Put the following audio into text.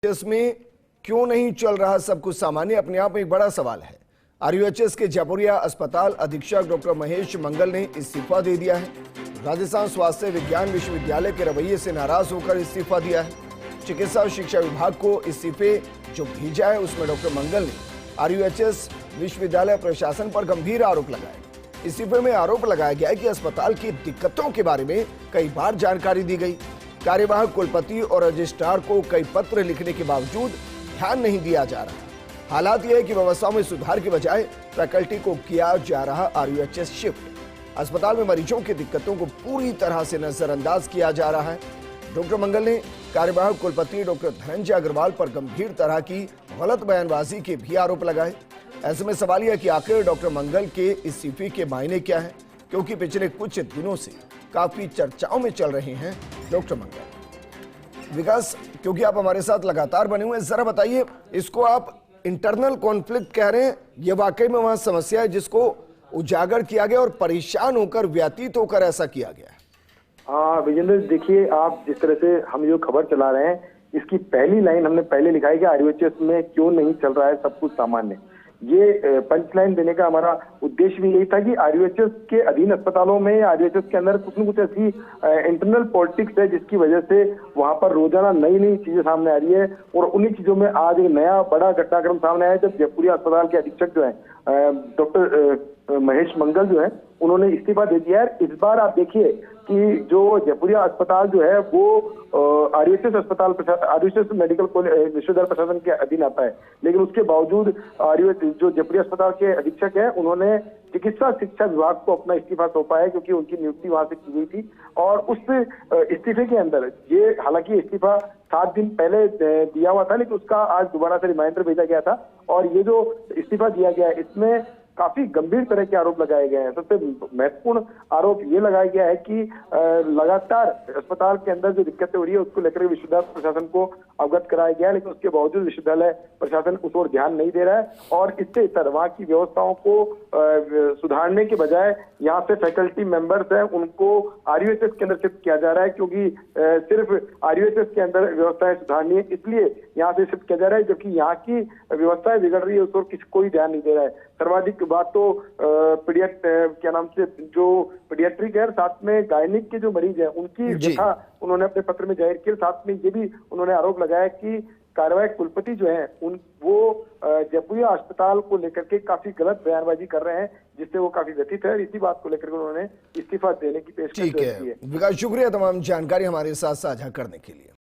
इसमें क्यों नहीं चल रहा सब कुछ सामान्य, अपने आप में एक बड़ा सवाल है। आरयूएचएस के जयपुरिया अस्पताल अधीक्षक डॉक्टर महेश मंगल ने इस्तीफा दे दिया है। राजस्थान स्वास्थ्य विज्ञान विश्वविद्यालय के रवैये से नाराज होकर इस्तीफा दिया है। चिकित्सा और शिक्षा विभाग को इस्तीफे जो भेजा है उसमें डॉक्टर मंगल ने आरयूएचएस विश्वविद्यालय प्रशासन पर गंभीर आरोप लगाए। इस्तीफे में आरोप लगाया गया है कि अस्पताल की दिक्कतों के बारे में कई बार जानकारी दी गई। कार्यवाहक कुलपति और रजिस्ट्रार को कई पत्र लिखने के बावजूद ध्यान नहीं दिया जा रहा। हालात यह है कि व्यवस्थाओं में सुधार के बजाय फैकल्टी को किया जा रहा आरयूएचएस शिफ्ट। अस्पताल में मरीजों की दिक्कतों को पूरी तरह से नजरअंदाज किया जा रहा है। डॉक्टर मंगल ने कार्यवाहक कुलपति डॉक्टर धनंजय अग्रवाल पर गंभीर तरह की गलत बयानबाजी के भी आरोप लगाए। ऐसे में सवाल यह कि आखिर डॉक्टर मंगल के इस्तीफे के मायने क्या है, क्योंकि पिछले कुछ दिनों से काफी चर्चाओं में चल रहे हैं डॉक्टर मंगल। विकास, क्योंकि आप हमारे साथ लगातार बने हुए हैं, जरा बताइए, इसको आप इंटरनल कॉन्फ्लिक्ट कह रहे हैं, ये वाकई में वहां समस्या है जिसको उजागर किया गया और परेशान होकर व्यतीत होकर ऐसा किया गया है? हाँ विजेंद्र, देखिए आप जिस तरह से हम जो खबर चला रहे हैं, इसकी पहली लाइन हमने पहले लिखा है कि आरयूएचएस में क्यों नहीं चल रहा है सब कुछ सामान्य। ये पंच लाइन देने का हमारा उद्देश्य भी यही था कि आरयूएचएस के अधीन अस्पतालों में आरयूएचएस के अंदर कुछ न कुछ ऐसी इंटरनल पॉलिटिक्स है जिसकी वजह से वहां पर रोजाना नई नई चीजें सामने आ रही है। और उन्हीं चीजों में आज एक नया बड़ा घटनाक्रम सामने आया जब जयपुरिया अस्पताल के अधीक्षक जो है डॉक्टर महेश मंगल जो है, उन्होंने इस्तीफा दे दिया है। इस बार आप देखिए कि जो जयपुरिया अस्पताल जो है वो आरयूएचएस अस्पताल आरयूएचएस मेडिकल कॉलेज विश्वविद्यालय प्रशासन के अधीन आता है, लेकिन उसके बावजूद आरयूएचएस जो जयपुरिया अस्पताल के अधीक्षक है उन्होंने चिकित्सा शिक्षा विभाग को अपना इस्तीफा सौंपा है, क्योंकि उनकी नियुक्ति वहां से की गई थी। और उस इस्तीफे के अंदर ये हालांकि इस्तीफा 7 दिन पहले दिया हुआ था, लेकिन उसका आज दोबारा से रिमाइंडर भेजा गया था। और ये जो इस्तीफा दिया गया है इसमें काफी गंभीर तरह के आरोप लगाए गए हैं। सबसे महत्वपूर्ण आरोप ये लगाया गया है कि लगातार अस्पताल के अंदर जो दिक्कतें हो रही है उसको लेकर विश्वविद्यालय प्रशासन को अवगत कराया गया, लेकिन उसके बावजूद विश्वविद्यालय प्रशासन उस ओर ध्यान नहीं दे रहा है। और इससे वहां की व्यवस्थाओं को सुधारने के बजाय यहाँ से फैकल्टी मेंबर्स हैं उनको आरयूएचएस के अंदर शिफ्ट किया जा रहा है, क्योंकि सिर्फ आरयूएचएस के अंदर व्यवस्थाएं सुधारनी है, इसलिए यहाँ से शिफ्ट किया जा रहा है। जबकि यहाँ की व्यवस्थाएं बिगड़ रही है उस ओर कोई ध्यान नहीं दे रहा है। सर्वाधिक बात तो क्या नाम से जो पीडियाट्रिक है, साथ में गायनिक के जो मरीज हैं उनकी व्यथा उन्होंने अपने पत्र में जाहिर किया। साथ में ये भी उन्होंने आरोप लगाया कि कार्यवाहक कुलपति जो है वो जयपुरिया अस्पताल को लेकर के काफी गलत बयानबाजी कर रहे हैं, जिससे वो काफी व्यथित है। इसी बात को लेकर उन्होंने इस्तीफा देने की पेशकश की है। विकास, शुक्रिया तमाम जानकारी हमारे साथ साझा करने के लिए।